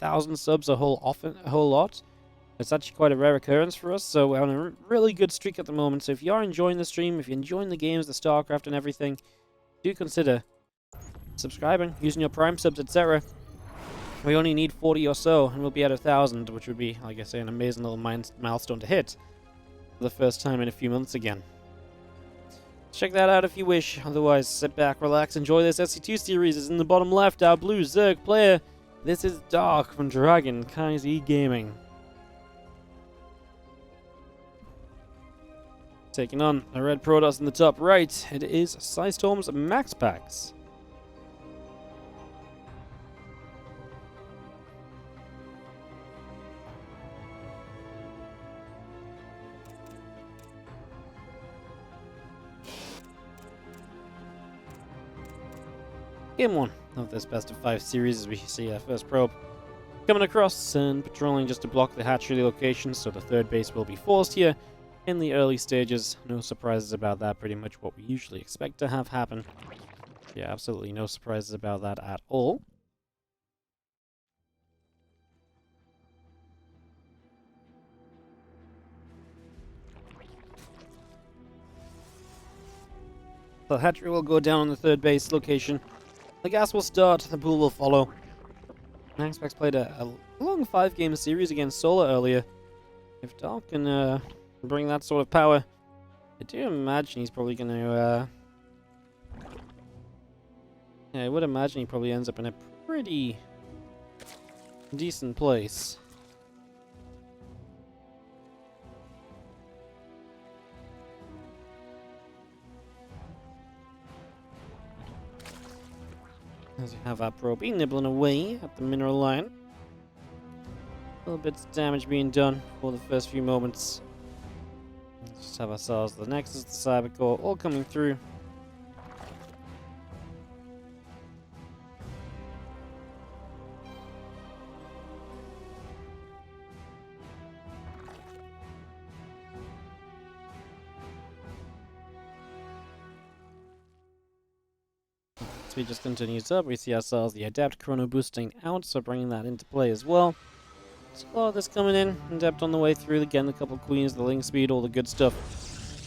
1,000 subs a whole lot. It's actually quite a rare occurrence for us, so we're on a really good streak at the moment. So if you are enjoying the stream, if you're enjoying the games, the StarCraft and everything, do consider subscribing, using your Prime subs, etc. We only need 40 or so, and we'll be at 1,000, which would be, like I say, an amazing little milestone to hit for the first time in a few months again. Check that out if you wish. Otherwise, sit back, relax, enjoy this SC2 series. It's in the bottom left, our blue Zerg player. This is Dark from Dragon Kaiser Gaming. Taking on a red Protoss in the top right, it is Storm's MaxPax. Game 1 of this best of 5 series, as we see our first probe coming across and patrolling just to block the hatchery location, so the third base will be forced here in the early stages. No surprises about that, pretty much what we usually expect to have happen. Yeah, absolutely no surprises about that at all. The hatchery will go down on the third base location. The gas will start, the pool will follow. MaxPax played a long 5-game series against Solar earlier. If Dark can bring that sort of power, I do imagine he's probably going to... yeah, I would imagine he probably ends up in a pretty decent place. As you have our probe nibbling away at the mineral line. A little bit of damage being done for the first few moments. Let's just have ourselves the Nexus, the Cybercore, all coming through. Speed just continues up. We see ourselves the Adept chrono boosting out, so bringing that into play as well. So a lot of this coming in, Adept on the way through, again, a couple of Queens, the Link Speed, all the good stuff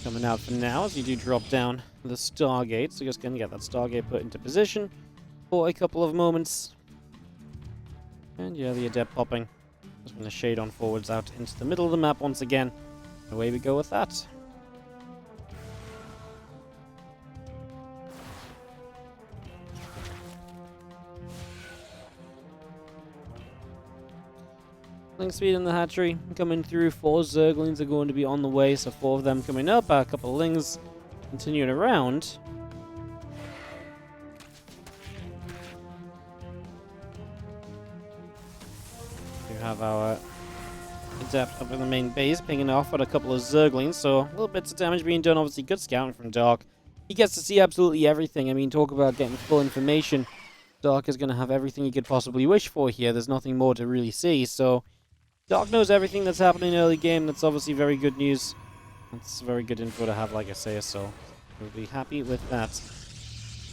coming out for now as you do drop down the Stargate. So just going to get that Stargate put into position for a couple of moments. And yeah, the Adept popping. Just going to shade on forwards out into the middle of the map once again. Away we go with that. Link Speed in the hatchery coming through. 4 Zerglings are going to be on the way, so 4 of them coming up. A couple of Lings continuing around. We have our Adept up in the main base, pinging off at a couple of Zerglings, so little bits of damage being done. Obviously, good scouting from Dark. He gets to see absolutely everything. I mean, talk about getting full information. Dark is going to have everything he could possibly wish for here. There's nothing more to really see, so Dark knows everything that's happening early game. That's obviously very good news. That's very good info to have, like I say, so we'll be happy with that.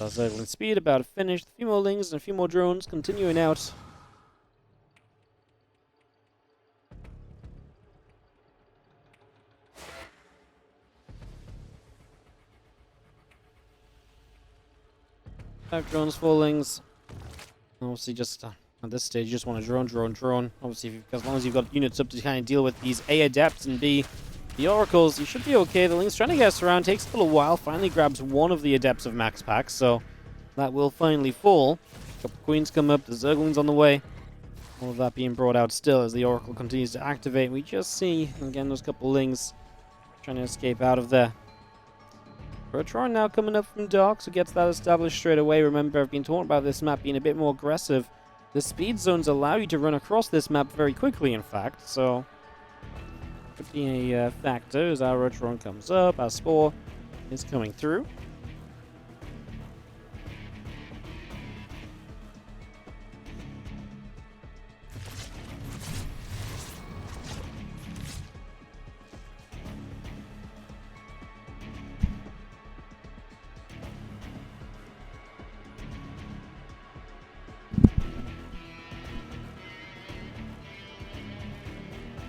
Our Zergling Speed about to finish. A few more Lings and a few more drones continuing out. Five drones, 4 Lings. Obviously, just at this stage, you just want to drone. Obviously, as long as you've got units up to kind of deal with these A Adepts and B the Oracles, you should be okay. The Link's trying to get us around, takes a little while, finally grabs one of the Adepts of MaxPax, so that will finally fall. A couple Queens come up, the Zerglings on the way. All of that being brought out still as the Oracle continues to activate. We just see, again, those couple Lings trying to escape out of there. Protron now coming up from Dark, so gets that established straight away. Remember, I've been talking about this map being a bit more aggressive. The speed zones allow you to run across this map very quickly, in fact, so could be a factor as our Protron comes up, our Spore is coming through.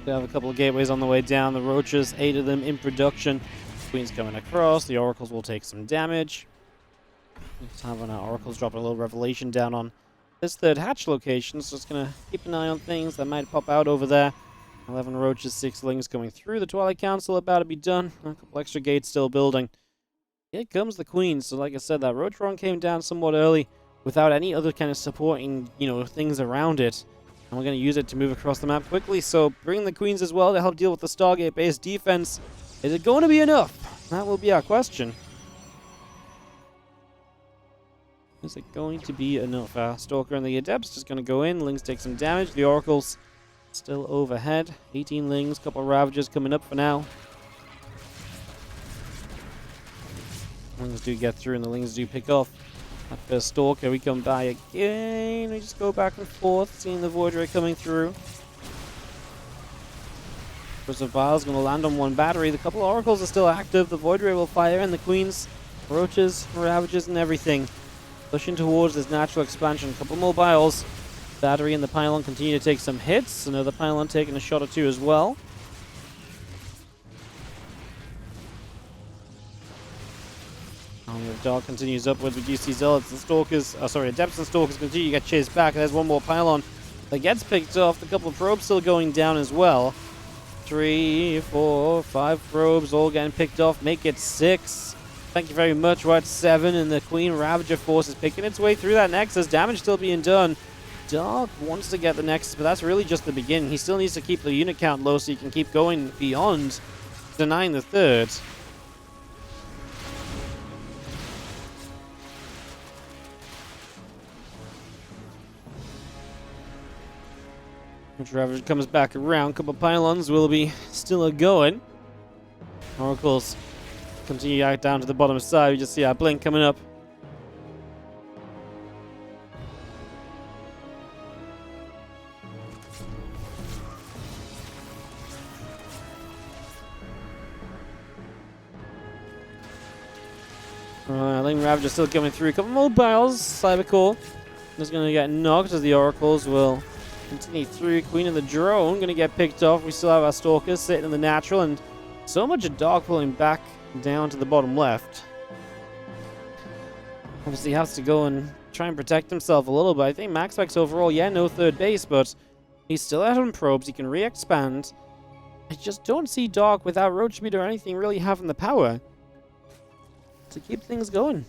They have a couple of gateways on the way down. The Roaches, 8 of them in production. Queen's coming across. The Oracles will take some damage. Let's have our Oracles dropping a little revelation down on this third hatch location. So just going to keep an eye on things that might pop out over there. 11 Roaches, 6 Lings coming through. The Twilight Council about to be done. A couple extra gates still building. Here comes the Queen. So like I said, that Roach run came down somewhat early without any other kind of supporting, things around it. And we're going to use it to move across the map quickly. So bring the Queens as well to help deal with the Stargate-based defense. Is it going to be enough? That will be our question. Is it going to be enough? Our Stalker and the Adepts just going to go in. Lings take some damage. The Oracles still overhead. 18 Lings, couple of Ravagers coming up for now. Lings do get through and the Lings do pick off. That first Stalker, we come by again. We just go back and forth, seeing the Void Ray coming through. Of Vials going to land on one battery. The couple of Oracles are still active. The Void Ray will fire and the Queens, Roaches, Ravagers, and everything. Pushing towards this natural expansion. A couple more Vials. Battery and the Pylon continue to take some hits. Another Pylon taking a shot or two as well. The Dark continues upwards. We do see Zealots and Stalkers. Adepts and Stalkers continue to get chased back. There's one more Pylon that gets picked off. A couple of probes still going down as well. 3, 4, 5 probes all getting picked off. Make it 6. Thank you very much. We're at 7, and the Queen Ravager force is picking its way through that Nexus. Damage still being done. Dark wants to get the Nexus, but that's really just the beginning. He still needs to keep the unit count low so he can keep going beyond denying the third. Ravager comes back around. Couple Pylons will be still a-going. Oracles continue out down to the bottom side. We just see our blink coming up. I think Ravager still coming through. A couple mobiles. Cybercore is going to get knocked as the Oracles will continue through. Queen of the Drone going to get picked off. We still have our Stalkers sitting in the natural, and so much of Dark pulling back down to the bottom left. Obviously, he has to go and try and protect himself a little bit. I think MaxPax overall, no third base, but he's still out on probes. He can re-expand. I just don't see Dark without Roach Speed or anything really having the power to keep things going.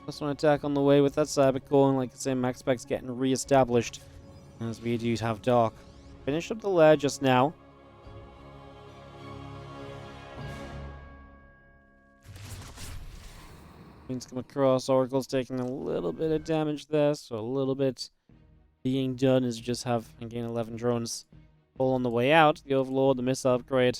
Plus one attack on the way with that Cybercore, and like I say, MaxPax getting re-established as we do have Dark. Finished up the lair just now. Queens come across. Oracle's taking a little bit of damage there, so a little bit being done is just have again 11 drones all on the way out. The Overlord, the missile upgrade.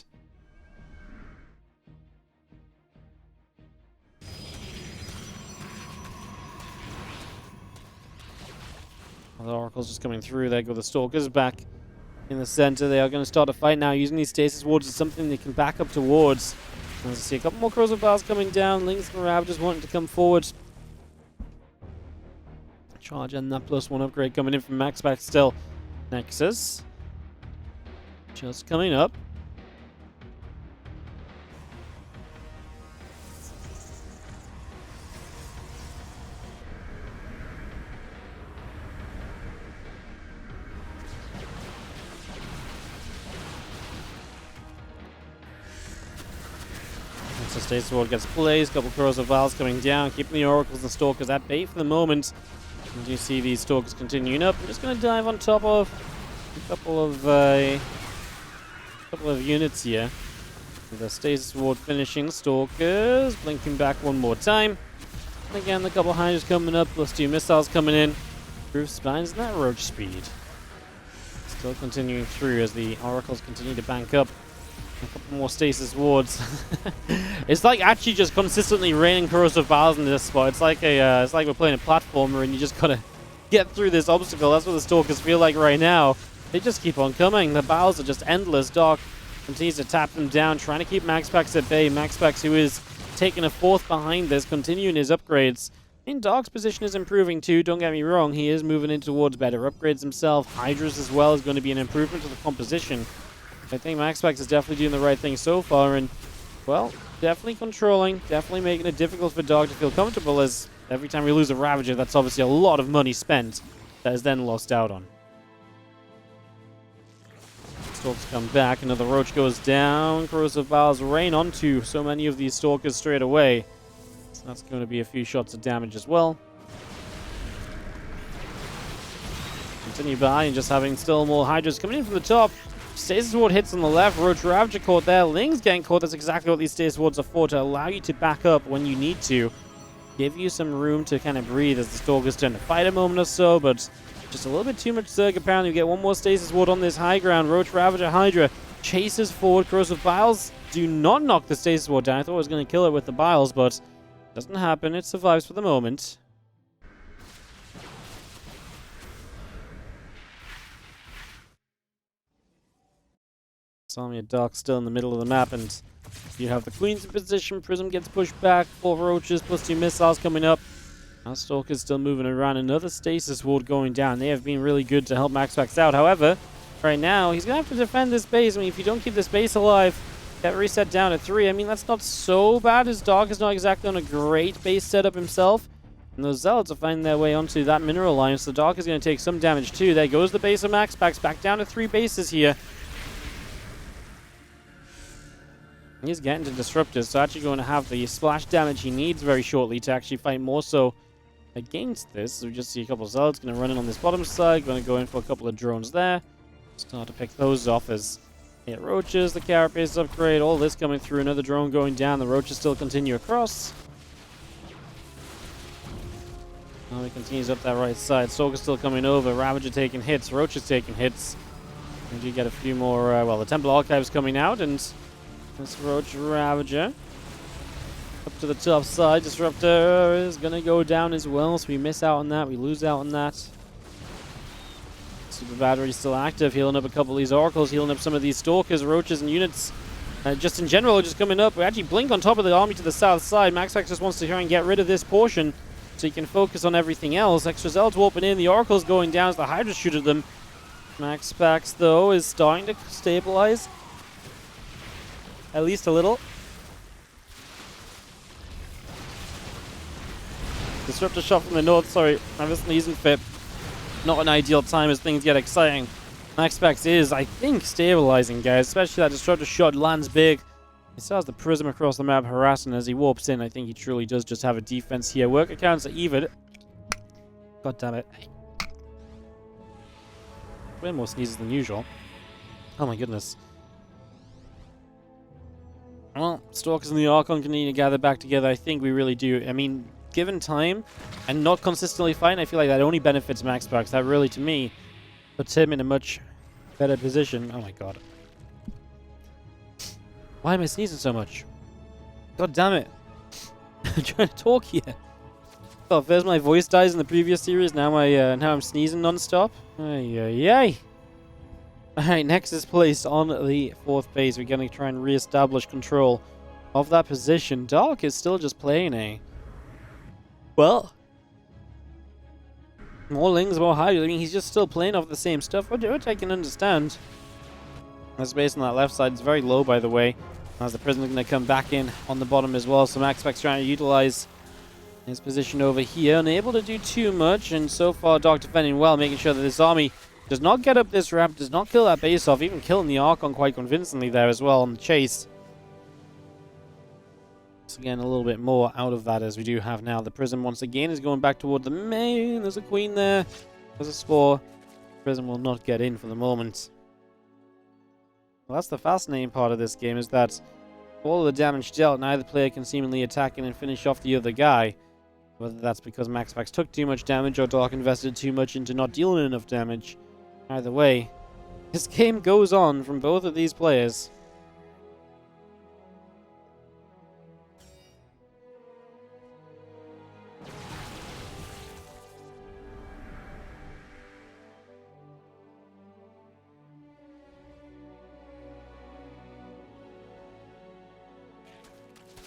The Oracle's just coming through. There go the Stalkers back in the center. They are going to start a fight now. Using these stasis wards is something they can back up towards. As you see a couple more Crows of Bars coming down. Lings and Ravagers wanting to come forward. Charge and that +1 upgrade coming in from MaxPax still. Nexus just coming up. So Stasis Ward gets placed, couple Crows of Vals coming down, keeping the Oracles and Stalkers at bay for the moment. And you see these Stalkers continuing up. I'm just going to dive on top of a couple of units here. The Stasis Ward finishing, the Stalkers blinking back one more time. And again, the couple Hydras coming up, +2 missiles coming in. Roof Spines and that Roach Speed. Still continuing through as the Oracles continue to bank up. A couple more Stasis Wards. It's like actually just consistently raining corrosive bars in this spot. It's like it's like we're playing a platformer and you just gotta get through this obstacle. That's what the Stalkers feel like right now. They just keep on coming. The battles are just endless. Dark continues to tap them down, trying to keep MaxPax at bay. MaxPax, who is taking a fourth behind this, continuing his upgrades. Dark's position is improving too, don't get me wrong. He is moving in towards better upgrades himself. Hydra's as well is going to be an improvement to the composition. I think MaxPax is definitely doing the right thing so far, and, well, definitely controlling, definitely making it difficult for Dark to feel comfortable, as every time we lose a Ravager, that's obviously a lot of money spent that is then lost out on. Stalks come back, another Roach goes down. Corrosive Vials rain onto so many of these Stalkers straight away. So that's going to be a few shots of damage as well. Continue by and just having still more Hydras coming in from the top. Stasis Ward hits on the left. Roach Ravager caught there. Ling's getting caught. That's exactly what these Stasis Wards are for, to allow you to back up when you need to. Give you some room to kind of breathe as the Stalkers turn to fight a moment or so, but just a little bit too much Zerg apparently. We get one more Stasis Ward on this high ground. Roach Ravager Hydra chases forward. Corrosive Vials do not knock the Stasis Ward down. I thought I was going to kill it with the Vials, but doesn't happen. It survives for the moment. Army of Dark still in the middle of the map, and you have the Queens in position. Prism gets pushed back. 4 Roaches plus 2 missiles coming up. Now Stalker's still moving around. Another Stasis Ward going down. They have been really good to help MaxPax out. However, right now, he's going to have to defend this base. I mean, if you don't keep this base alive, get reset down to 3. I mean, that's not so bad. His Dark is not exactly on a great base setup himself. And those Zealots are finding their way onto that mineral line, so the Dark is going to take some damage too. There goes the base of MaxPax. Back down to 3 bases here. He's getting to Disruptors, so actually going to have the splash damage he needs very shortly to actually fight more so against this. So we just see a couple of Zealots going to run in on this bottom side, going to go in for a couple of drones there. Start to pick those off as hit Roaches, the Carapace upgrade, all this coming through. Another drone going down, the Roaches still continue across. Now he continues up that right side. Stalker still coming over, Ravager taking hits, Roaches taking hits. We do get a few more, well, the Temple Archives coming out, and this Roach Ravager up to the top side. Disruptor is going to go down as well, so we miss out on that. We lose out on that. Super Battery still active, healing up a couple of these Oracles, healing up some of these Stalkers, Roaches, and units. Just in general, just coming up. We actually blink on top of the army to the south side. MaxPax just wants to try and get rid of this portion so he can focus on everything else. Extra Zealots warping in. The Oracles going down as the Hydra shoot at them. MaxPax, though, is starting to stabilize. At least a little. Disruptor shot from the north. Sorry, I'm just sneezing fit. Not an ideal time as things get exciting. MaxPax is, I think, stabilizing, guys. Especially that Disruptor shot lands big. He still has the Prism across the map harassing as he warps in. I think he truly does just have a defense here. Worker counts are even. God damn it. Way more sneezes than usual. Oh my goodness. Well, Stalkers and the Archon can need to gather back together. I think we really do. I mean, given time and not consistently fighting, I feel like that only benefits MaxPax. That really, to me, puts him in a much better position. Oh my god. Why am I sneezing so much? God damn it. I'm trying to talk here. Oh, first my voice dies in the previous series, now I'm sneezing non-stop. Ay, ay, ay. Alright, next is placed on the 4th base. We're going to try and re-establish control of that position. Dark is still just playing a... Well... More Lings, more Hydra. I mean, he's just still playing off the same stuff, which I can understand. The space on that left side is very low, by the way. As the Prism is going to come back in on the bottom as well. So MaxPax trying to utilize his position over here. Unable to do too much, and so far Dark defending well, making sure that this army does not get up this ramp, does not kill that base off, even killing the Archon quite convincingly there as well on the chase. So again, a little bit more out of that as we do have now. The Prism once again is going back toward the main. There's a Queen there. There's a Spore. Prism will not get in for the moment. Well, that's the fascinating part of this game, is that all of the damage dealt, neither player can seemingly attack in and finish off the other guy. Whether that's because MaxPax took too much damage or Dark invested too much into not dealing enough damage. Either way, this game goes on from both of these players.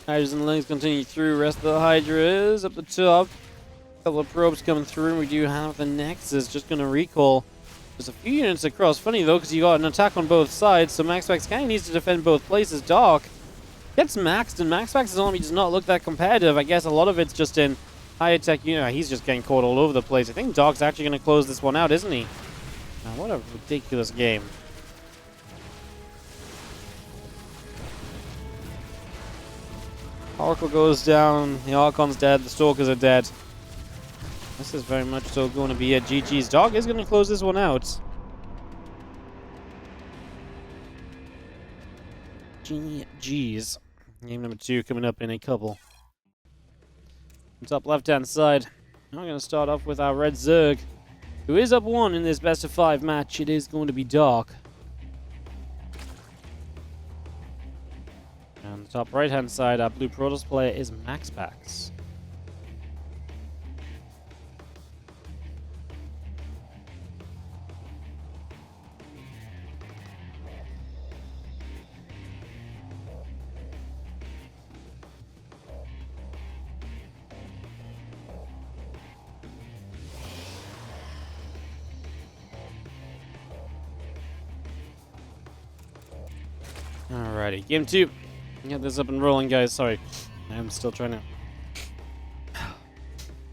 Hydras and Lings continue through. Rest of the Hydra is up the top. Couple of probes coming through, and we do have the Nexus just going to recall. There's a few units across. Funny though, because you got an attack on both sides, so MaxPax kind of needs to defend both places. Dark gets maxed, and MaxPax's army does not look that competitive. I guess a lot of it's just in higher tech unit. He's just getting caught all over the place. I think Dark's actually going to close this one out, isn't he? What a ridiculous game. Oracle goes down, the Archon's dead, the Stalkers are dead. This is very much so going to be a GG's. Dark is going to close this one out. GG's. Game number 2 coming up in a couple. Top left-hand side. Now we're going to start off with our Red Zerg, who is up 1 in this best-of-5 match. It is going to be Dark. And the top right-hand side, our blue Protoss player is MaxPax. Alrighty, game 2. Get this up and rolling, guys. Sorry, I'm still trying to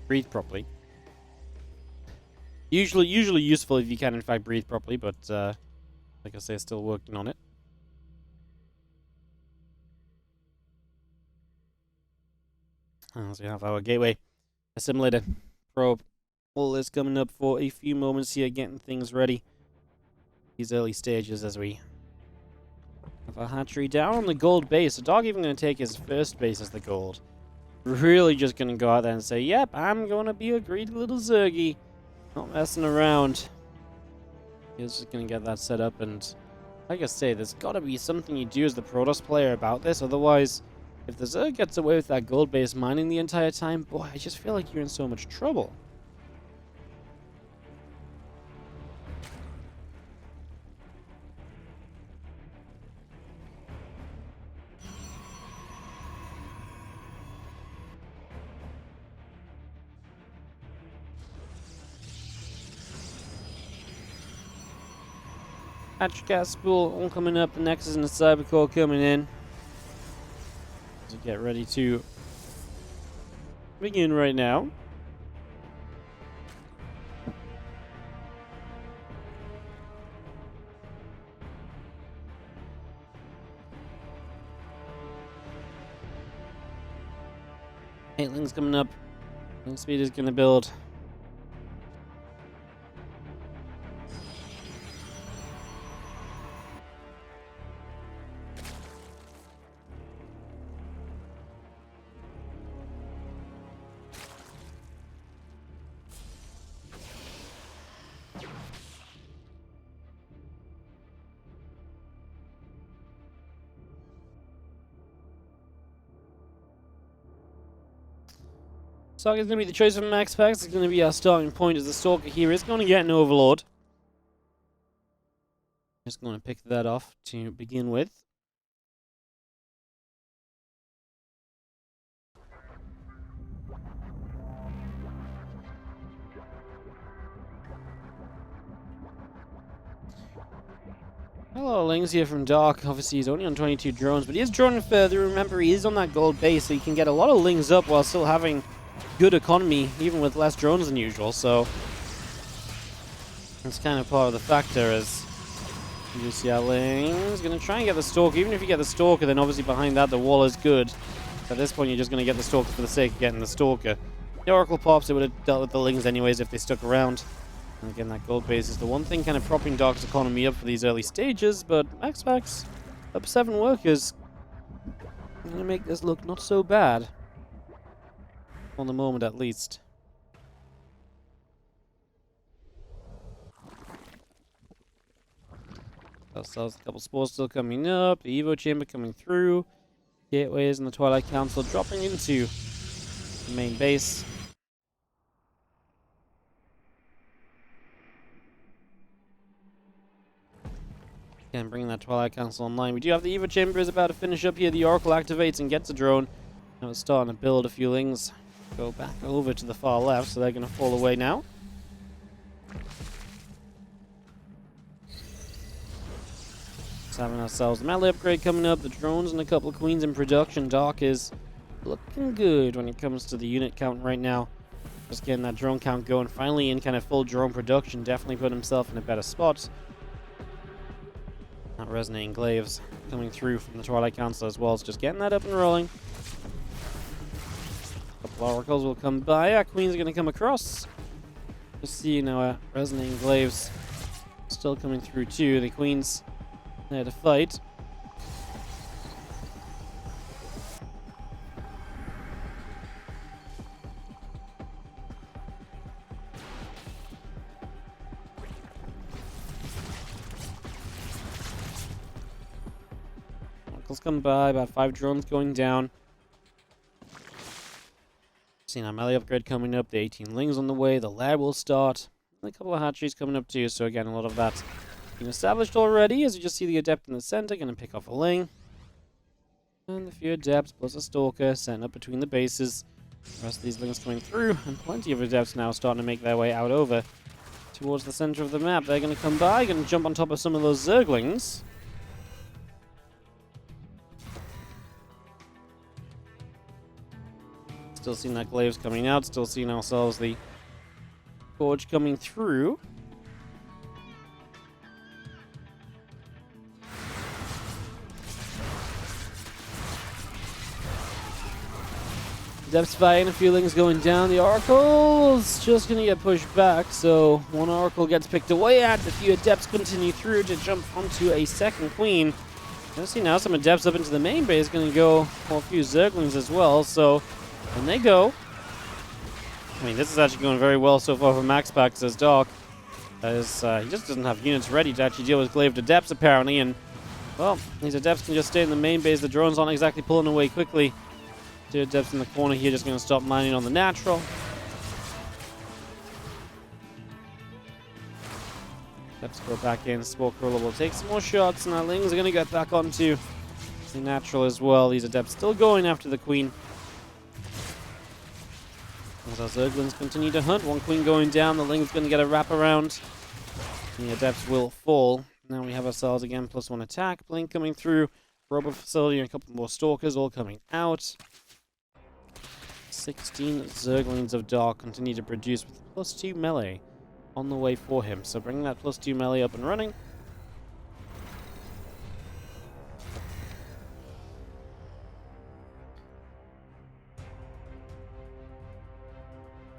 breathe properly. Usually useful if you can, in fact, breathe properly, but like I say, still working on it. So we have our gateway assimilator probe. All this coming up for a few moments here, getting things ready. These early stages as we have a hatchery down on the gold base. The Dog even going to take his first base as the gold. Really just going to go out there and say, yep, I'm going to be a greedy little Zergy. Not messing around. He's just going to get that set up, and like I say, there's got to be something you do as the Protoss player about this. Otherwise, if the Zerg gets away with that gold base mining the entire time, boy, I just feel like you're in so much trouble. Hatch gas spool all coming up, the Nexus and the Cybercore coming in. So get ready to begin right now. Eightling's coming up. Wing speed is going to build. Stalker is going to be the choice of MaxPax. It's going to be our starting point, as the Stalker here is going to get an Overlord. Just going to pick that off to begin with. Hello, Lings here from Dark. Obviously, he's only on 22 drones, but he is droning further. Remember, he is on that gold base, so you can get a lot of Lings up while still having good economy, even with less drones than usual, so that's kind of part of the factor. As you see, our Ling's going to try and get the Stalker. Even if you get the Stalker, then obviously behind that the wall is good. At this point, you're just going to get the Stalker for the sake of getting the Stalker. The Oracle pops, it would have dealt with the Lings anyways if they stuck around. And again, that gold base is the one thing kind of propping Dark's economy up for these early stages, but MaxPax up 7 workers. Going to make this look not so bad. On the moment, at least. Ourselves a couple spores still coming up. The Evo Chamber coming through. Gateways and the Twilight Council dropping into the main base. Again, bringing that Twilight Council online. We do have the Evo Chamber is about to finish up here. The Oracle activates and gets a drone. Now it's starting to build a few things. go back over to the far left, so they're going to fall away now. Just having ourselves the melee upgrade coming up, the drones and a couple of queens in production. Dark is looking good when it comes to the unit count right now. Just getting that drone count going, finally in kind of full drone production, definitely put himself in a better spot. That resonating glaives coming through from the Twilight Council as well, so just getting that up and rolling. A couple oracles will come by, our queens are going to come across. Just seeing our resonating glaives still coming through too, the queens there to fight. Come by, about 5 drones going down. Seeing our melee upgrade coming up, the 18 lings on the way, the lab will start, and a couple of hatcheries coming up too, so again, a lot of that been established already, as you just see the adept in the center, gonna pick off a ling. And a few adepts plus a stalker sent up between the bases. The rest of these lings coming through, and plenty of adepts now starting to make their way out over towards the center of the map. They're gonna come by, gonna jump on top of some of those zerglings. Still seeing that glaives coming out, still seeing ourselves the forge coming through. Depths fighting, a few lings going down. The oracle's just going to get pushed back, so one oracle gets picked away at. A few adepts continue through to jump onto a second queen. I see now some adepts up into the main base, going to go for a few zerglings as well, so when they go, I mean, this is actually going very well so far for MaxPax as Dark. As he just doesn't have units ready to actually deal with glaive adepts apparently, and well, these adepts can just stay in the main base. The drones aren't exactly pulling away quickly. 2 adepts in the corner here just going to stop mining on the natural. Adepts go back in. Spore Crawler will take some more shots, and our lings are going to get back onto the natural as well. These adepts still going after the queen. As our zerglings continue to hunt, one queen going down, the ling's going to get a wrap around. The adepts will fall. Now we have ourselves again +1 attack. Blink coming through, robot facility, and a couple more stalkers all coming out. 16 zerglings of Dark continue to produce with +2 melee on the way for him. So bring that +2 melee up and running.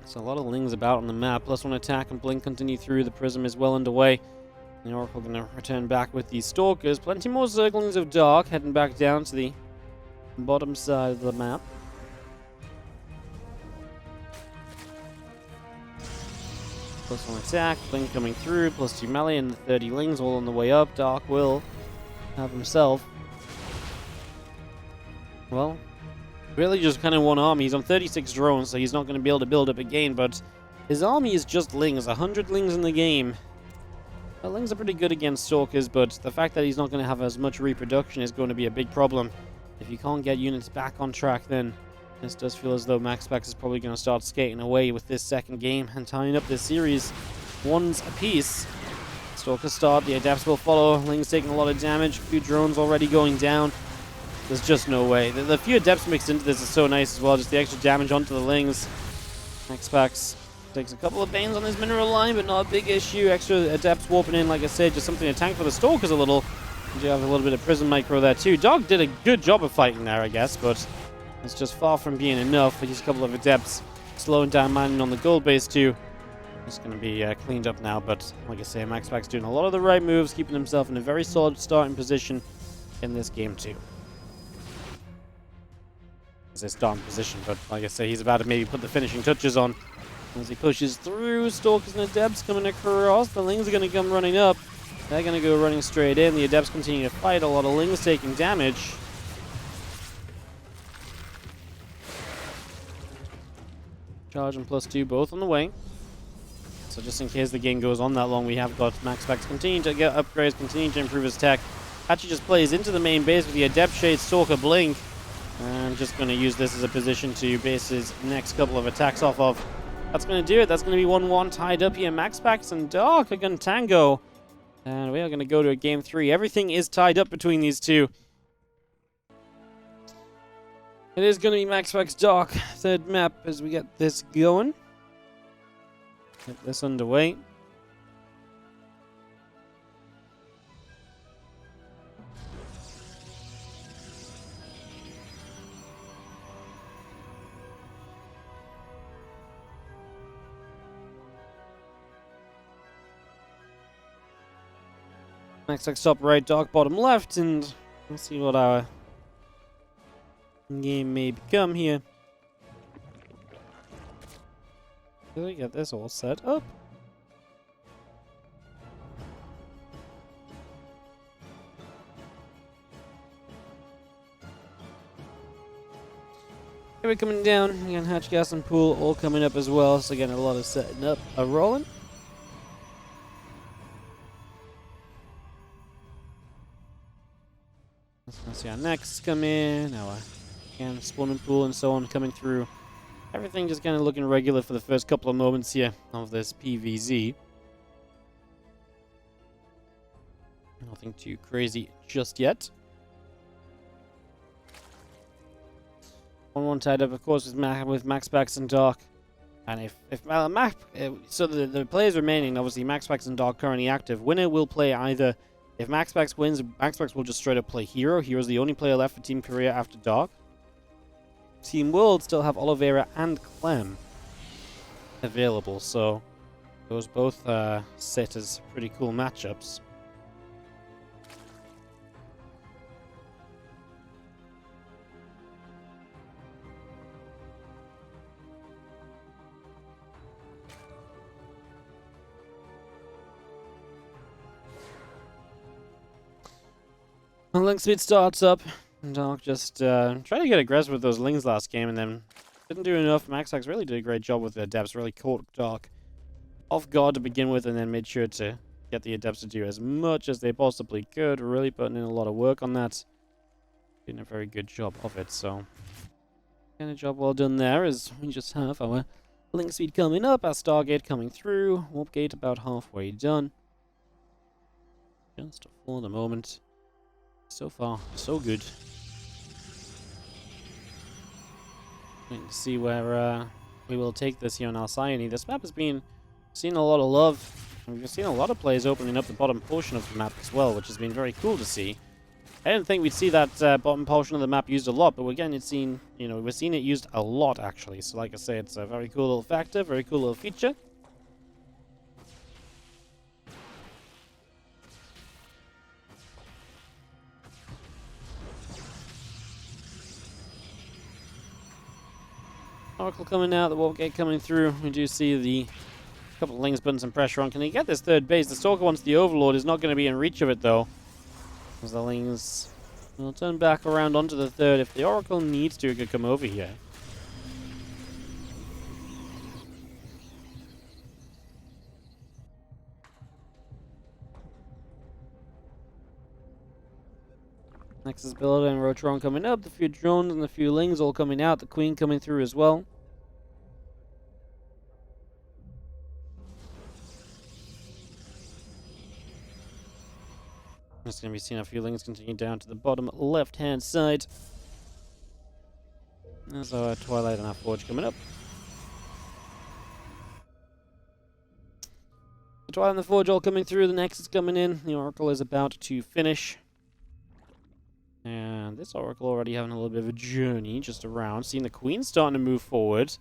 So a lot of lings about on the map. +1 attack and blink continue through. The prism is well underway. The oracle going to return back with these stalkers. Plenty more zerglings of Dark heading back down to the bottom side of the map. +1 attack, blink coming through, +2 melee, and the 30 lings all on the way up. Dark will have himself, well, really just kind of one army. He's on 36 drones, so he's not going to be able to build up again, but his army is just lings. 100 lings in the game. The lings are pretty good against stalkers, but the fact that he's not going to have as much reproduction is going to be a big problem. If you can't get units back on track, then this does feel as though MaxPax is probably going to start skating away with this second game and tying up this series ones apiece. Stalkers start, the adepts will follow. Ling's taking a lot of damage, a few drones already going down. There's just no way. The few adepts mixed into this is so nice as well, just the extra damage onto the lings. MaxPax takes a couple of banes on his mineral line, but not a big issue. Extra adepts warping in, like I said, just something to tank for the stalkers a little. You do have a little bit of prism micro there too. Dog did a good job of fighting there, I guess, but it's just far from being enough. With just a couple of adepts slowing down mining on the gold base too. It's going to be cleaned up now, but like I say, MaxPax doing a lot of the right moves, keeping himself in a very solid starting position in this game too. It's a starting position, but like I say, he's about to maybe put the finishing touches on as he pushes through. Stalkers and adepts coming across. The lings are going to come running up. They're going to go running straight in. The adepts continue to fight. A lot of lings taking damage. Charge and +2 both on the way. So just in case the game goes on that long, we have got MaxPax continuing to get upgrades, continuing to improve his tech. Actually just plays into the main base with the Adept Shade, Stalker, Blink. I'm just going to use this as a position to base his next couple of attacks off of. That's going to do it. That's going to be 1-1 tied up here. MaxPax and Dark are going to tango. And we are going to go to a game 3. Everything is tied up between these two. It is going to be MaxPax Dark, third map as we get this going. Get this underway. MaxPax top right, Dark bottom left, and let's see what our game may become here. Did we get this all set up? Here we're coming down. Again, Hatch, Gas, and Pool all coming up as well. So again, a lot of setting up, rolling. Let's see our next come in. Our again, Spawn and Pool and so on coming through. Everything just kind of looking regular for the first couple of moments here of this PVZ. Nothing too crazy just yet. 1-1 tied up, of course, with MaxPax and Dark. And so the players remaining, obviously MaxPax and Dark currently active. Winner will play either. If MaxPax wins, MaxPax will just straight up play Hero. Hero's the only player left for Team Korea after Dark. Team World still have Oliveira and Clem available, so those both set as pretty cool matchups. Well, Link Speed starts up. Dark just tried to get aggressive with those Lings last game and then didn't do enough. MaxPax really did a great job with the Adepts. Really caught Dark off guard to begin with and then made sure to get the Adepts to do as much as they possibly could. Really putting in a lot of work on that. Doing a very good job of it, so kind of job well done there as we just have our Link Speed coming up, our Stargate coming through, Warp Gate about halfway done. Just for the moment. So far, so good. Waiting to see where we will take this here on Alcyone. This map has been seen a lot of love. We've seen a lot of players opening up the bottom portion of the map as well, which has been very cool to see. I didn't think we'd see that bottom portion of the map used a lot, but again, it's seen, we're seeing it used a lot actually. So, like I say, it's a very cool little factor, very cool little feature. Oracle coming out, the Warp Gate coming through. We do see the couple of Lings putting some pressure on. Can he get this third base? The Stalker wants the Overlord. Is not going to be in reach of it, though. As the Lings will turn back around onto the third. If the Oracle needs to, it could come over here. Nexus Builder and Rotron coming up. The few drones and the few Lings all coming out. The Queen coming through as well. Just going to be seeing a few Lings continue down to the bottom left-hand side. There's our Twilight and our Forge coming up. The Twilight and the Forge all coming through. The Nexus coming in. The Oracle is about to finish. And this Oracle already having a little bit of a journey just around. Seeing the Queen starting to move forward.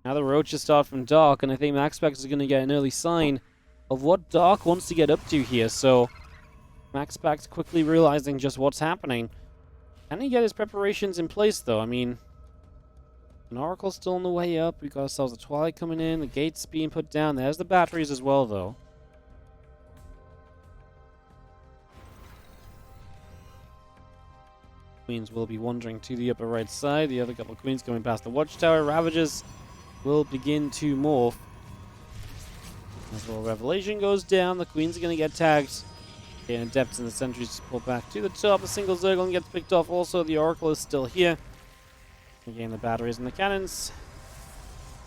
Now the Roaches start from Dark, and I think MaxPax is going to get an early sign of what Dark wants to get up to here. So MaxPax quickly realizing just what's happening. Can he get his preparations in place, though? I mean, an Oracle's still on the way up. We've got ourselves a Twilight coming in. The gates being put down. There's the batteries as well, though. Queens will be wandering to the upper right side. The other couple of Queens coming past the Watchtower. Ravagers will begin to morph. As the Revelation goes down, the Queens are going to get tagged. And Adepts and the Sentries pull back to the top. A single Zerglin gets picked off. Also, the Oracle is still here. Again, the batteries and the cannons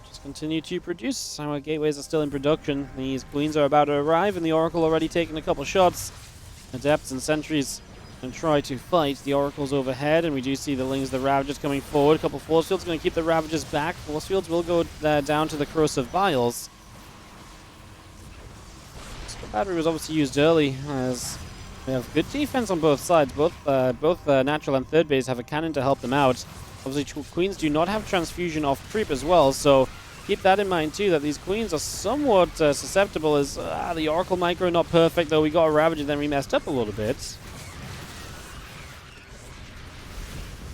just continue to produce. Our gateways are still in production. These queens are about to arrive, and the Oracle already taking a couple shots. Adepts and sentries and try to fight the Oracles overhead, and we do see the Lings, the Ravagers coming forward. A couple Force Fields going to keep the Ravagers back. Force Fields will go down to the Corrosive Biles. So the battery was obviously used early, as we have good defense on both sides. Both Natural and Third Base have a cannon to help them out. Obviously, Queens do not have Transfusion off creep as well, so keep that in mind too, that these Queens are somewhat susceptible, as the Oracle micro not perfect, though we got a Ravager, then we messed up a little bit.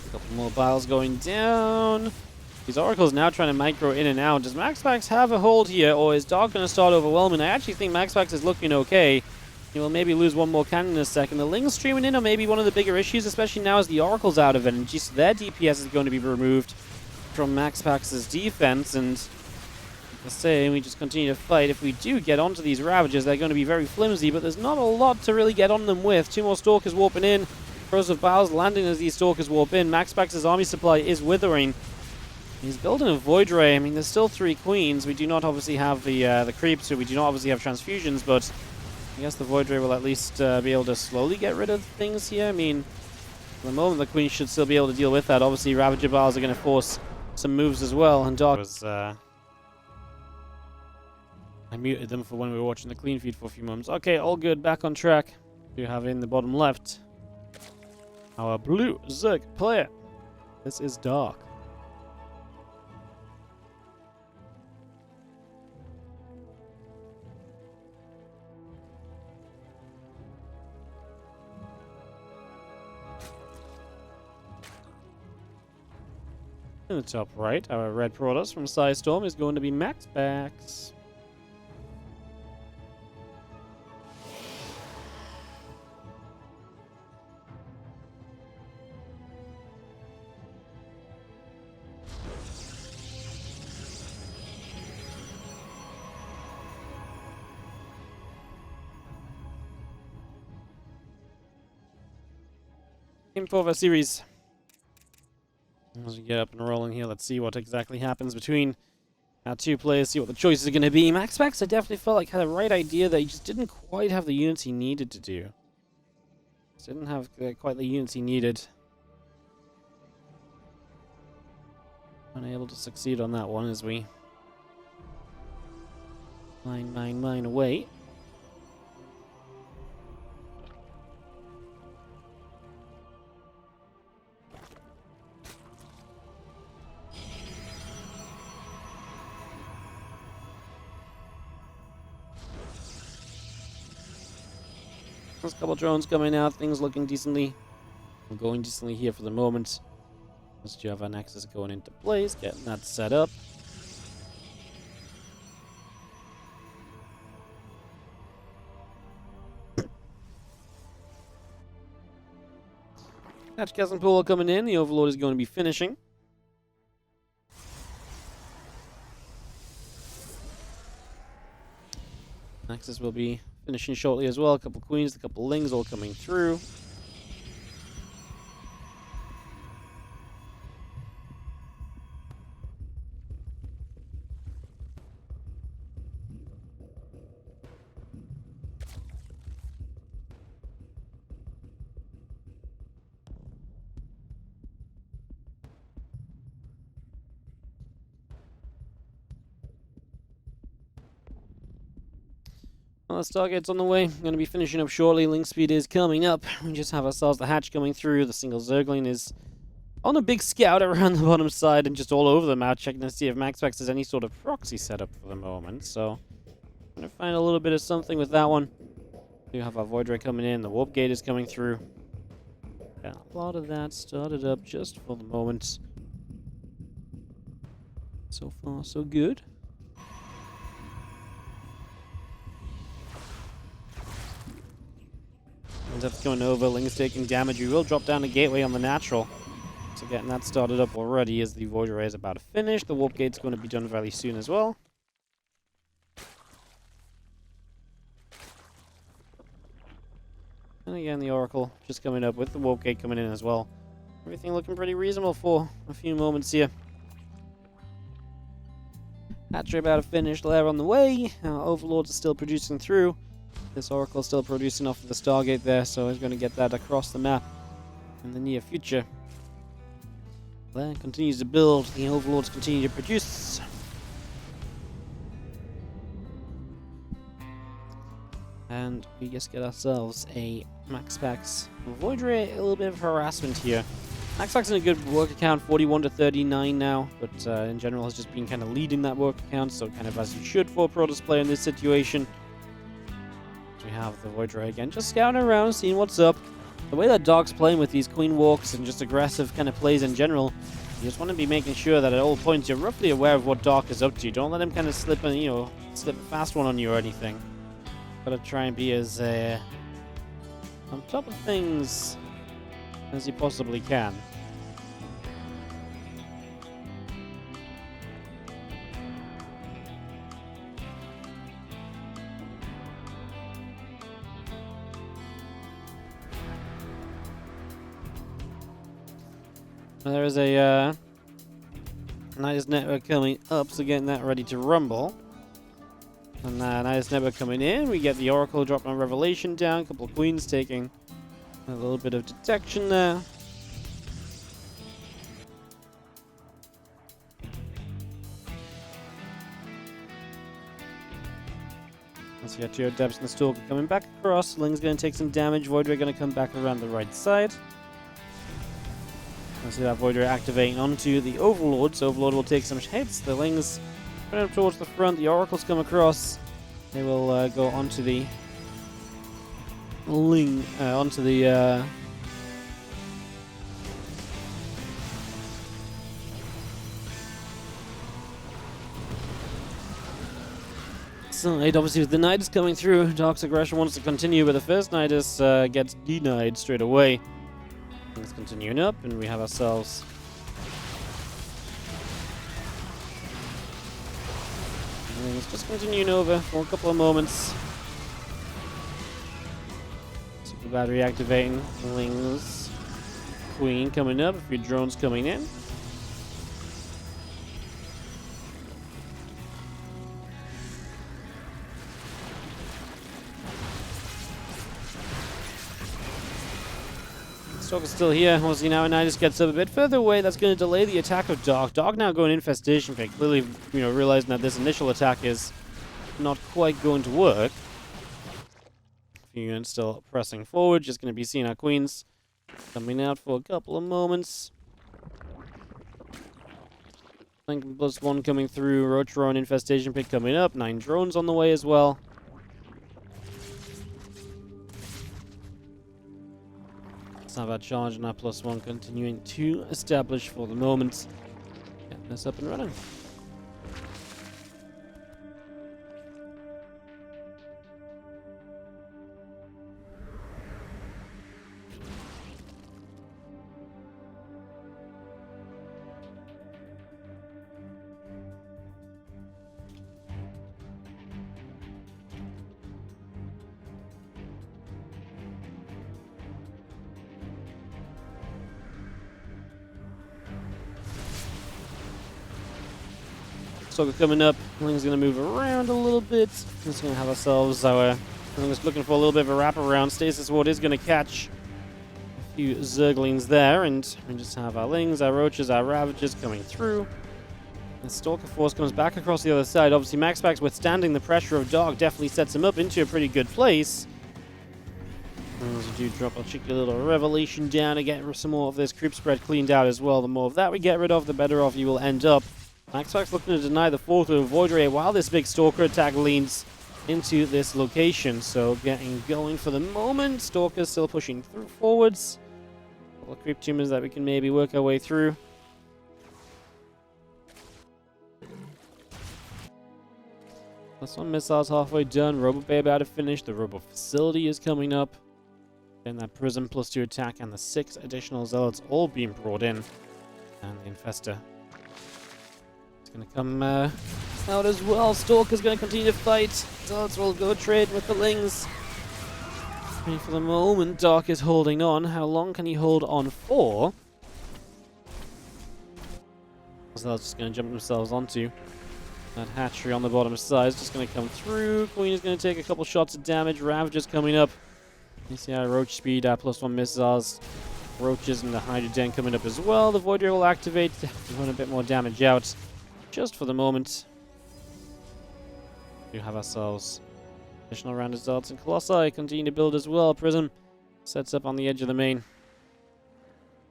A couple more Biles going down. These Oracles now trying to micro in and out. Does MaxPax have a hold here, or is Dark going to start overwhelming? I actually think MaxPax is looking okay. He will maybe lose one more cannon in a second. The Lings streaming in are maybe one of the bigger issues, especially now as the Oracle's out of it, and just their DPS is going to be removed from MaxPax's defense, and like I say, we just continue to fight. If we do get onto these Ravagers, they're going to be very flimsy, but there's not a lot to really get on them with. Two more Stalkers warping in. Corrosive Biles landing as these Stalkers warp in. MaxPax's army supply is withering. He's building a Void Ray. I mean, there's still 3 Queens. We do not obviously have the creeps, so we do not obviously have transfusions, but I guess the Void Ray will at least be able to slowly get rid of things here. I mean, at the moment, the Queen should still be able to deal with that. Obviously, Ravager Biles are going to force some moves as well, and Dark was... I muted them for when we were watching the clean feed for a few moments. Okay, all good. Back on track. You have in the bottom left our blue Zerg player. This is Dark. In the top right, our red Protoss from Storm is going to be MaxPax. Game 4 of our series. As we get up and rolling here, let's see what exactly happens between our 2 players, see what the choices are going to be. MaxPax, I definitely felt like had the right idea, that he just didn't quite have the units he needed to do. Just didn't have quite the units he needed. Unable to succeed on that one as we mine away. There's a couple drones coming out, things looking decently. We're going decently here for the moment. Let's do have our Nexus going into place, getting that set up. Hatch Chasm Pool coming in, the Overlord is going to be finishing. Nexus will be finishing shortly as well. A couple Queens, a couple Lings all coming through. Well, the Stargate's on the way. Going to be finishing up shortly. Link speed is coming up. We just have ourselves the hatch coming through. The single Zergling is on a big scout around the bottom side and just all over the map, checking to see if MaxPax has any sort of proxy setup for the moment. So, going to find a little bit of something with that one. We have our Void Ray coming in. The Warp Gate is coming through. Yeah, a lot of that started up just for the moment. So far, so good. Ends up going over. Ling is taking damage. We will drop down the gateway on the natural. So getting that started up already as the Void Ray is about to finish. The Warp Gate's going to be done very soon as well. And again, the Oracle just coming up with the Warp Gate coming in as well. everything looking pretty reasonable for a few moments here. Hatchery about to finish, lair on the way. Overlords are still producing through. This Oracle still producing off of the Stargate there, so he's going to get that across the map in the near future. Lair continues to build, the Overlords continue to produce. And we just get ourselves a MaxPax Void Ray, a little bit of harassment here. MaxPax in a good work account, 41 to 39 now, but in general has just been kind of leading that work account, so kind of as you should for a Protoss player in this situation. We have the Void Ray again, just scouting around, seeing what's up. The way that Dog's playing with these Queen Walks and just aggressive kind of plays in general, you just want to be making sure that at all points you're roughly aware of what Dog is up to. Don't let him kind of slip a fast one on you or anything. Gotta try and be as on top of things as you possibly can. There is a Nidus network coming up, so getting that ready to rumble. And Nidus network coming in, we get the Oracle dropping a Revelation down, a couple of Queens taking a little bit of detection there. Let's get two Adepts and the Stalker coming back across. Ling's going to take some damage, Void Ray going to come back around the right side. Let's see that Void Ray activating onto the Overlord, so Overlord will take some hits. The Lings run up towards the front, the Oracles come across. They will go onto the Ling, onto the side. Obviously with the Nidus coming through, Dark's aggression wants to continue, but the first Nidus gets denied straight away. Things continuing up, and we have ourselves it's just continuing over for a couple of moments. Super battery activating. Lings. Queen coming up. A few drones coming in. Stalker's still here. Obviously now Nidus gets up a bit further away. That's going to delay the attack of Dog. Dog now going Infestation Pit. Clearly, realizing that this initial attack is not quite going to work. A few units still pressing forward. Just going to be seeing our Queens coming out for a couple of moments. Lincoln +1 coming through. Roach Drone Infestation Pit coming up. 9 drones on the way as well. Have our charge and our +1 continuing to establish for the moment. Get this up and running. Stalker coming up. Ling's going to move around a little bit. Just going to have ourselves our... I'm just looking for a little bit of a wraparound. Stasis Ward is going to catch a few Zerglings there. And we just have our Lings, our Roaches, our Ravagers coming through. The Stalker Force comes back across the other side. Obviously, MaxPax withstanding the pressure of Dog definitely sets him up into a pretty good place. As we do drop a cheeky little Revelation down to get some more of this creep spread cleaned out as well. The more of that we get rid of, the better off you will end up. MaxPax looking to deny the 4th with Void Ray while this big Stalker attack leans into this location. So getting going for the moment. Stalker's still pushing through forwards. A couple of creep tumors that we can maybe work our way through. +1 missiles halfway done. Robo Bay about to finish. The Robo Facility is coming up. Then that Prism +2 attack and the 6 additional Zealots all being brought in. And the Infestor going to come out as well. Stalker's going to continue to fight. Zealots will go trade with the Lings. And for the moment, Dark is holding on. How long can he hold on for? So that's just going to jump themselves onto that hatchery on the bottom side. It's just going to come through. Queen is going to take a couple shots of damage. Ravager's coming up. You see how Roach speed, +1 missiles. Roaches and the Hydra Den coming up as well. The Void Ray will activate to run a bit more damage out. Just for the moment. We have ourselves additional round of Zealots and Colossi. Continue to build as well. Prism sets up on the edge of the main.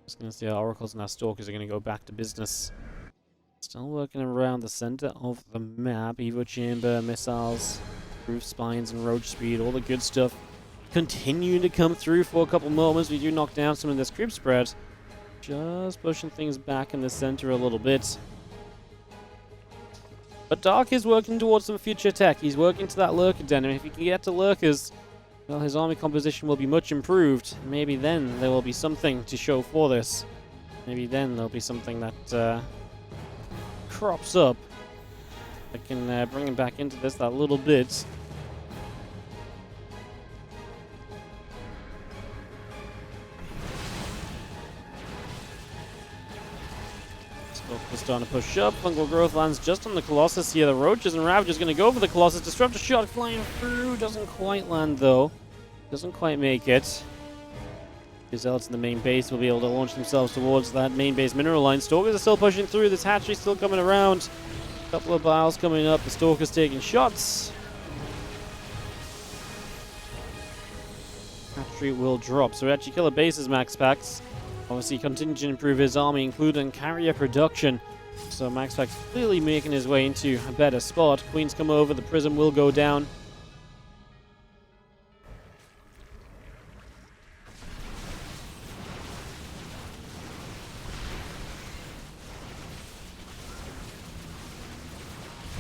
Just going to see our Oracles and our Stalkers are going to go back to business. Still working around the center of the map. Evo Chamber, missiles, roof spines, and roach speed. All the good stuff continuing to come through for a couple moments. We do knock down some of this creep spread. Just pushing things back in the center a little bit. But Dark is working towards some future tech. He's working to that Lurker Den. And if he can get to Lurkers, well, his army composition will be much improved. Maybe then there will be something to show for this. Maybe then there'll be something that crops up that can bring him back into this that little bit. Stalker's starting to push up. Fungal Growth lands just on the Colossus here. The Roaches and Ravagers going to go for the Colossus. Disruptor shot flying through. Doesn't quite land though. Doesn't quite make it. The Zealots in the main base will be able to launch themselves towards that main base mineral line. Stalkers are still pushing through. This hatchery still coming around. A couple of biles coming up. The Stalkers taking shots. Hatchery will drop. So we actually kill a base's MaxPax. Obviously continue to improve his army, including carrier production. So MaxPax clearly making his way into a better spot. Queens come over. The Prism will go down.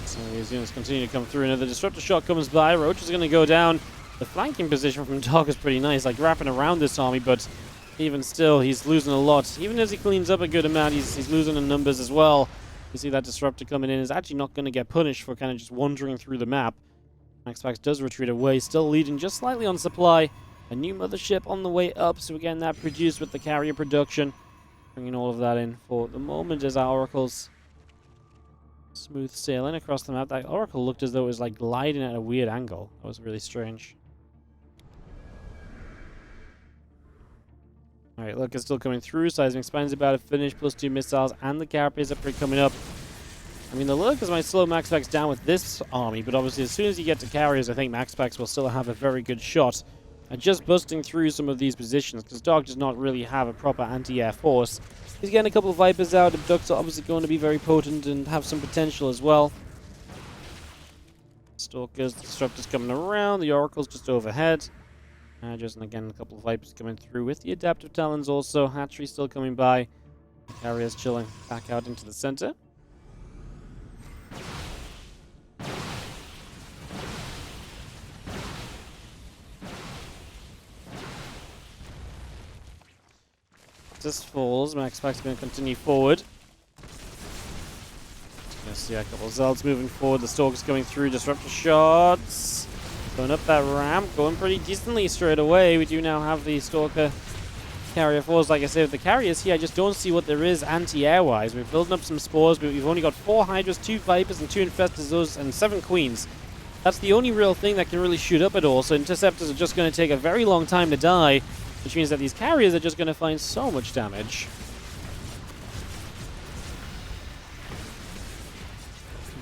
So these units continue to come through. Another Disruptor shot comes by. Roach is going to go down. The flanking position from Dark is pretty nice, like wrapping around this army, but even still, he's losing a lot. Even as he cleans up a good amount, he's losing in numbers as well. You see that Disruptor coming in is actually not going to get punished for kind of just wandering through the map. MaxPax does retreat away, still leading just slightly on supply. A new mothership on the way up, so again, that produced with the carrier production. Bringing all of that in for the moment as our Oracles smooth sailing across the map. That Oracle looked as though it was like gliding at a weird angle. That was really strange. Alright, look, it's still coming through. Seismic Spine's about to finish. +2 missiles and the Carapace upgrade coming up. I mean, the Lurkers might slow MaxPax down with this army, but obviously as soon as you get to carriers, I think MaxPax will still have a very good shot at just busting through some of these positions, because Dark does not really have a proper anti-air force. He's getting a couple of Vipers out. Abducts are obviously going to be very potent and have some potential as well. Stalkers, Disruptors coming around. The Oracle's just overhead. And again, a couple of Vipers coming through with the Adaptive Talons also. Hatchery still coming by. Carriers chilling back out into the center. This falls. MaxPax going to continue forward. Going to see a couple of Zealots moving forward. The Stalkers coming through. Disruptor shots. Going up that ramp, going pretty decently straight away. We do now have the Stalker carrier force. Like I said, with the carriers here, I just don't see what there is anti-air-wise. We're building up some spores, but we've only got 4 Hydras, 2 Vipers, and 2 Infestors, and 7 Queens. That's the only real thing that can really shoot up at all. So Interceptors are just going to take a very long time to die, which means that these carriers are just going to find so much damage.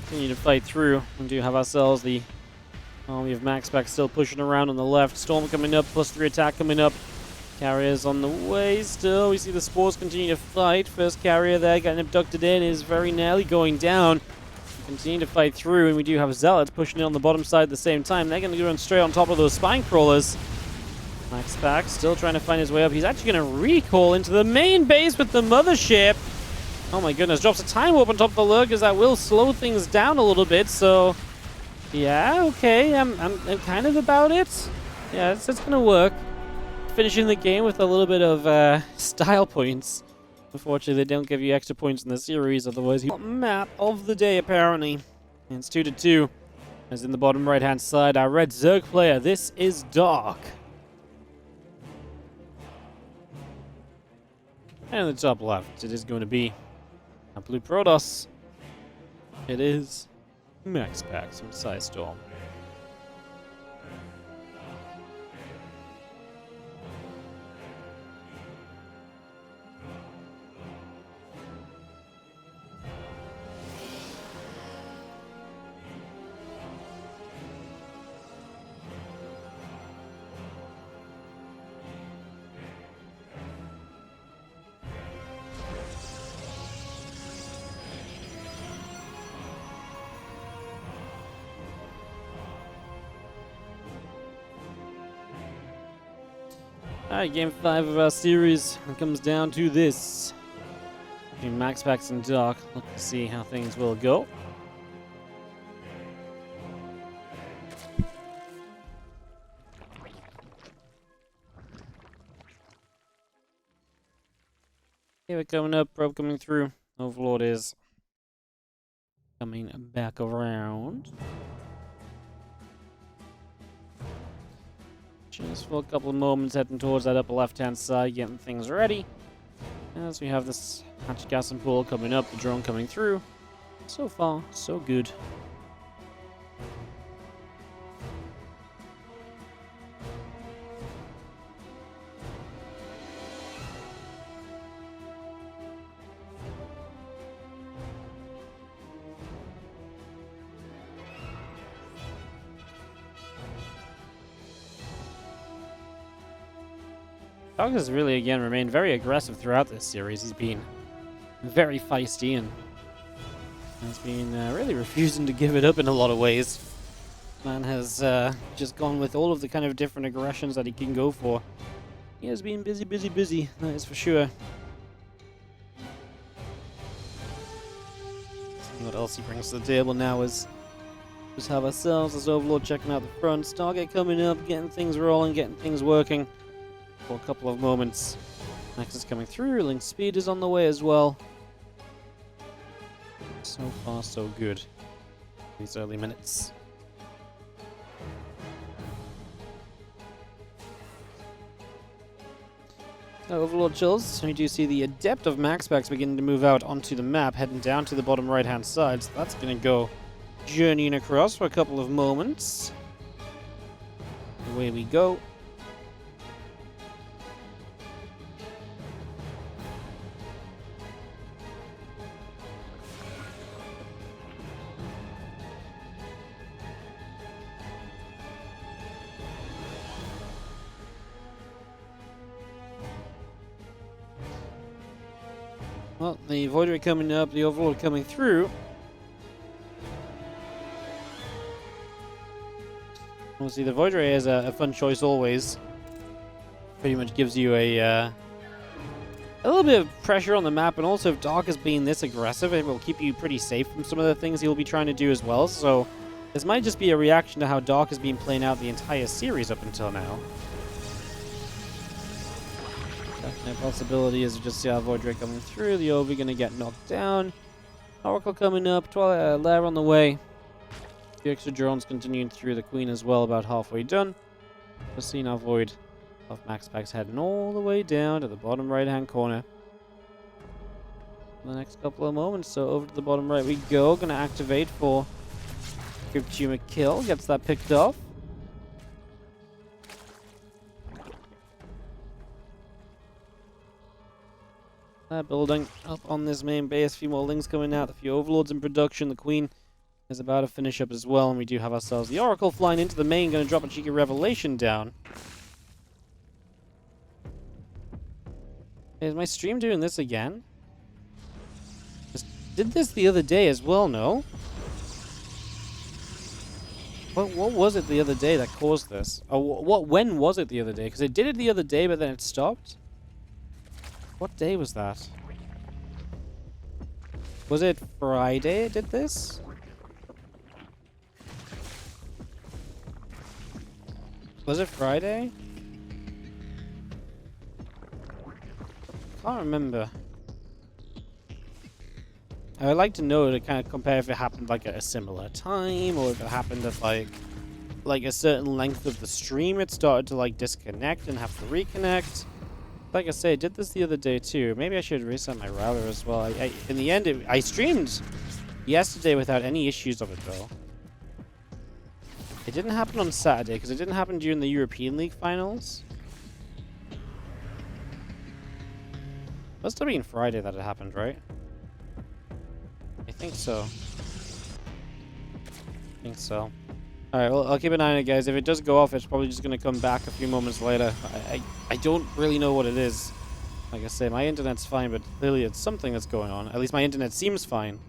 Continue to fight through. We do have ourselves the army of MaxPax still pushing around on the left. Storm coming up, +3 attack coming up. Carriers on the way still. We see the Spores continue to fight. First carrier there getting abducted in is very nearly going down. Continue to fight through, and we do have Zealots pushing in on the bottom side at the same time. They're going to run straight on top of those Spine Crawlers. MaxPax still trying to find his way up. He's actually going to recall into the main base with the mothership. Oh my goodness, drops a time warp on top of the Lurkers. That will slow things down a little bit, so yeah, okay, I'm kind of about it. Yeah, it's gonna work. Finishing the game with a little bit of style points. Unfortunately, they don't give you extra points in the series, otherwise you map of the day, apparently. And it's 2-2. As in the bottom right-hand side, our red Zerg player. This is Dark. And in the top left, it is going to be A blue Protoss. It is MaxPax from Storm. Alright, game 5 of our series. It comes down to this. Between MaxPax and Dark. Look to see how things will go. Okay, we're coming up, probe coming through. Overlord is coming back around. Just for a couple of moments, heading towards that upper left-hand side, getting things ready. As we have this hatch gas and pool coming up, the drone coming through. So far, so good. Dog has really, again, remained very aggressive throughout this series. He's been very feisty and has been really refusing to give it up in a lot of ways. Man has just gone with all of the kind of different aggressions that he can go for. He has been busy, busy, busy, that is for sure. See what else he brings to the table now is just have ourselves as Overlord checking out the front. Stargate coming up, getting things rolling, getting things working. For a couple of moments. Max is coming through, Link speed is on the way as well. So far, so good. These early minutes. Now, Overlord chills. We do see the Adept of MaxPax beginning to move out onto the map, heading down to the bottom right-hand side. So that's going to go journeying across for a couple of moments. Away we go. Well, the Void Ray coming up, the Overlord coming through. Obviously, the Void Ray is a fun choice always. Pretty much gives you a little bit of pressure on the map, and also if Dark is being this aggressive, it will keep you pretty safe from some of the things he'll be trying to do as well. So this might just be a reaction to how Dark has been playing out the entire series up until now. Definitely a possibility is to just see our Void Ray coming through, the Ovi going to get knocked down. Oracle coming up, Twilight Lair on the way. The extra drones continuing through, the Queen as well, about halfway done. Just seeing our Void of MaxPax heading all the way down to the bottom right-hand corner. In the next couple of moments, so over to the bottom right we go. Going to activate for Crypt Tumor kill, gets that picked off. Building up on this main base, a few more Lings coming out, a few Overlords in production. The Queen is about to finish up as well, and we do have ourselves the Oracle flying into the main, going to drop a cheeky Revelation down. Is my stream doing this again? Just did this the other day as well, no? What was it the other day that caused this? Oh, when was it the other day? Because it did it the other day, but then it stopped? What day was that? Was it Friday it did this? Was it Friday? Can't remember. I would like to know to kind of compare if it happened like at a similar time, or if it happened at like a certain length of the stream it started to like disconnect and have to reconnect. Like I say, I did this the other day too. Maybe I should reset my router as well. In the end, I streamed yesterday without any issues of it though. It didn't happen on Saturday because it didn't happen during the European League finals. Must have been Friday that it happened, right? I think so. Alright, well, I'll keep an eye on it, guys. If it does go off, it's probably just going to come back a few moments later. I don't really know what it is. Like I say, my internet's fine, but clearly it's something that's going on. At least my internet seems fine.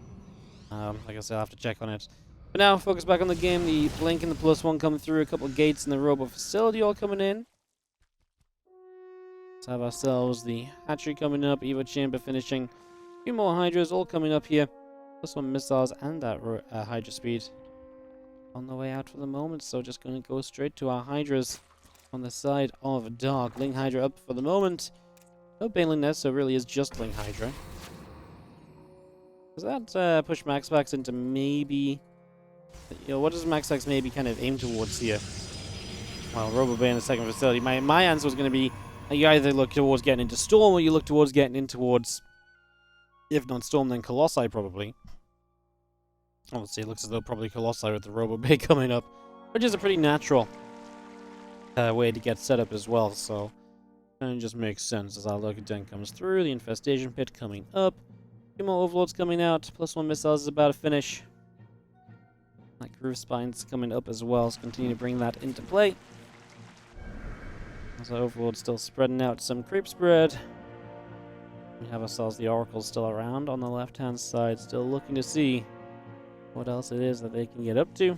Like I said, I'll have to check on it. But now, focus back on the game. The Blink and the +1 coming through. A couple of gates in the Robo facility all coming in. Let's have ourselves the hatchery coming up. Evo chamber finishing. A few more Hydras all coming up here. +1 missiles and that Hydra speed on the way out for the moment. So just going to go straight to our Hydras on the side of Dark. Ling Hydra up for the moment. No Baneling Nest, so it really is just Ling Hydra. Does that push MaxPax into maybe... You know, what does MaxPax maybe kind of aim towards here? Well, RoboBay in the second facility. My answer was going to be you either look towards getting into Storm or you look towards getting in towards, if not Storm, then Colossi probably. Obviously, it looks as though probably Colossi with the RoboBay coming up, which is a pretty natural way to get set up as well, so it just makes sense as our Lurker Den comes through, the Infestation Pit coming up, a few more Overlords coming out, +1 missiles is about to finish. That Groove Spine's coming up as well, so continue to bring that into play. As our Overlord's still spreading out some creep spread. We have ourselves the Oracle still around on the left-hand side, still looking to see what else it is that they can get up to.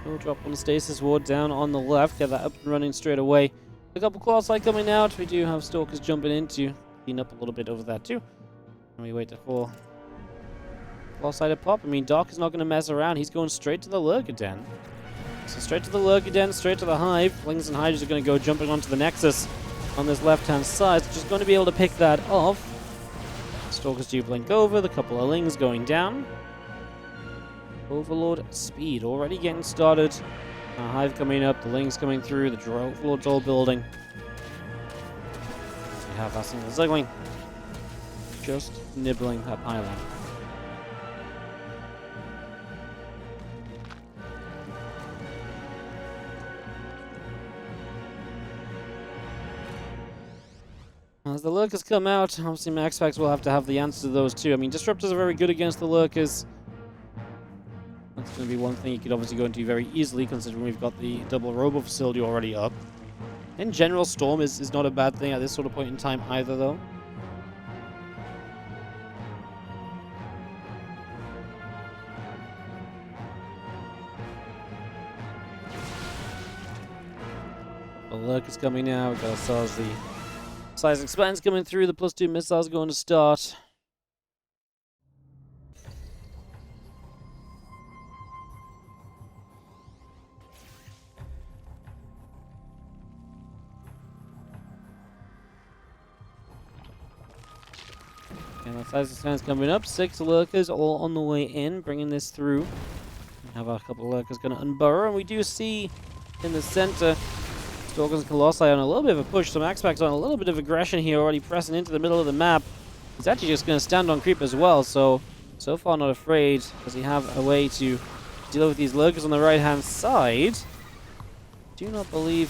We'll drop one Stasis Ward down on the left, get that up and running straight away. A couple Clawsight coming out. We do have Stalkers jumping in to clean up a little bit over that too. And we wait for Clawsight to pop. I mean, Dark is not going to mess around. He's going straight to the Lurker Den. So straight to the Lurker Den, straight to the Hive. Lings and Hydras are going to go jumping onto the Nexus on this left-hand side. So just going to be able to pick that off. Stalkers do blink over. The couple of Lings going down. Overlord speed already getting started. Hive coming up, the Lings coming through, the Overlord's all building. We have our single Zergling just nibbling that pylon. As the Lurkers come out, obviously MaxPax will have to have the answer to those too. I mean, Disruptors are very good against the Lurkers. That's going to be one thing you could obviously go into very easily, considering we've got the double Robo facility already up. In general, Storm is not a bad thing at this sort of point in time either, though. The Lurkers coming now. We've got ourselves the Size Expands coming through. The +2 missiles going to start. And the Size Expands coming up. 6 Lurkers all on the way in, bringing this through. We have a couple of Lurkers going to unburrow, and we do see in the center Stalkers and Colossi on a little bit of a push. So MaxPax on a little bit of aggression here, already pressing into the middle of the map. He's actually just going to stand on creep as well, so far not afraid. Does he have a way to deal with these Lurkers on the right-hand side? Do not believe...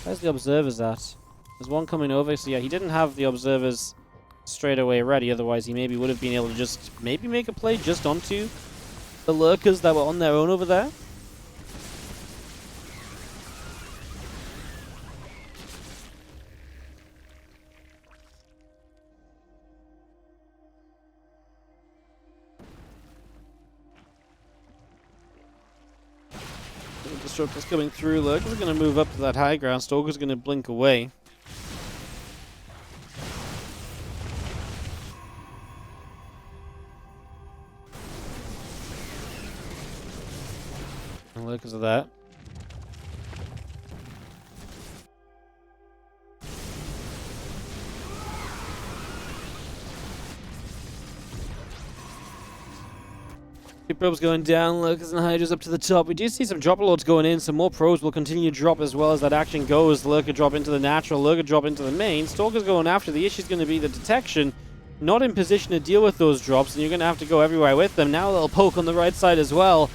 Where's the Observers at? There's one coming over, so yeah, he didn't have the Observers straight away ready, otherwise he maybe would have been able to just maybe make a play just onto the Lurkers that were on their own over there. Disruptor's coming through. Lurkers are going to move up to that high ground. Stalker's going to blink away. And Lurkers are that. Two probes going down, Lurkers and Hydras up to the top. We do see some drop loads going in, some more probes will continue to drop as well as that action goes. Lurker drop into the natural, Lurker drop into the main. Stalker's going after. The issue is going to be the detection. Not in position to deal with those drops, and you're going to have to go everywhere with them. Now a little poke on the right side as well.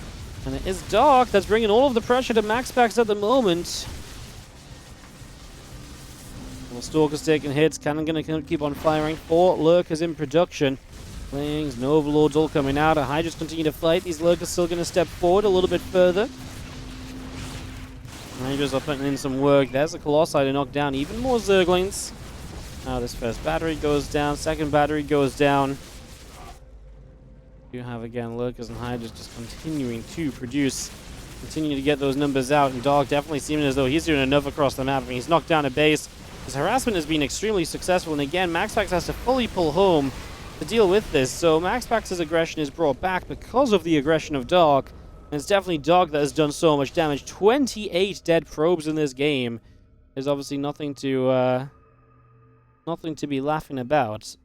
And it is Dark that's bringing all of the pressure to MaxPax at the moment. Well, Stalker's taking hits. Cannon going to keep on firing. 4 Lurkers in production. Flings and Overlords all coming out. Hydra's continue to fight. These Lurkers still going to step forward a little bit further. Hydras are putting in some work. There's a Colossi to knock down even more Zerglings. Now this first battery goes down. Second battery goes down. You have again Lurkers and Hydras just continuing to produce. Continue to get those numbers out. And Dark definitely seeming as though he's doing enough across the map. I mean, he's knocked down a base. His harassment has been extremely successful. And again, MaxPax has to fully pull home to deal with this. So MaxPax's aggression is brought back because of the aggression of Dark. And it's definitely Dark that has done so much damage. 28 dead probes in this game is obviously nothing to be laughing about.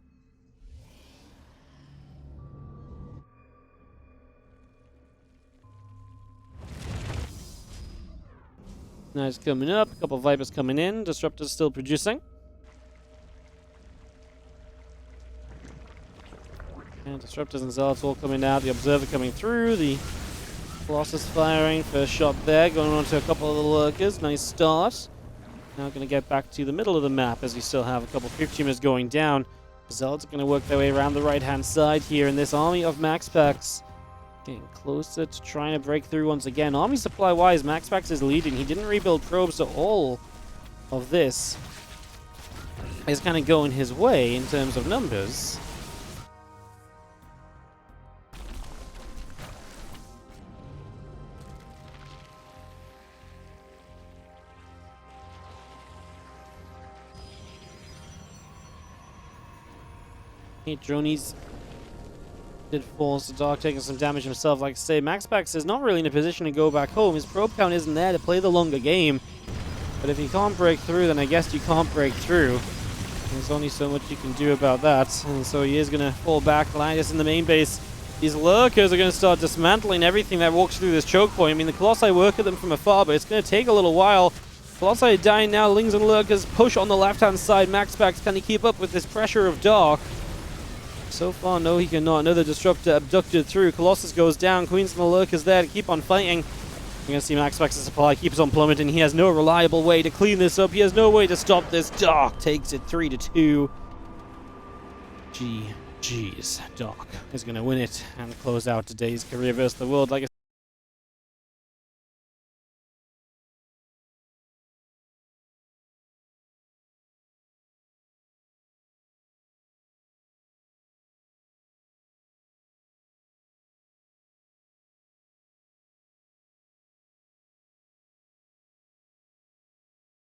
Nice coming up. A couple of Vipers coming in. Disruptor's still producing. And Disruptors and Zealots all coming out. The Observer coming through. The Colossus firing. First shot there. Going on to a couple of the Lurkers. Nice start. Now going to get back to the middle of the map as we still have a couple of 15ers going down. The Zealots are going to work their way around the right-hand side here in this army of MaxPax. Getting closer to trying to break through once again. Army supply-wise, MaxPax is leading. He didn't rebuild probes, so all of this is kind of going his way in terms of numbers. Dronies did fall, so Dark taking some damage himself. Like I say, MaxPax is not really in a position to go back home. His probe count isn't there to play the longer game. But if you can't break through, then I guess you can't break through. There's only so much you can do about that. And so he is going to fall back. Linus in the main base. These Lurkers are going to start dismantling everything that walks through this choke point. I mean, the Colossi work at them from afar, but it's going to take a little while. Colossi dying now. Lings and Lurkers push on the left-hand side. MaxPax, can he keep up with this pressure of Dark? So far, no, he cannot. Another Disruptor abducted through. Colossus goes down. Queens and the Lurkers there to keep on fighting. You're going to see MaxPax's supply keeps on plummeting. He has no reliable way to clean this up. He has no way to stop this. Dark takes it 3-2. GG's. Dark is going to win it and close out today's career versus the world. Like I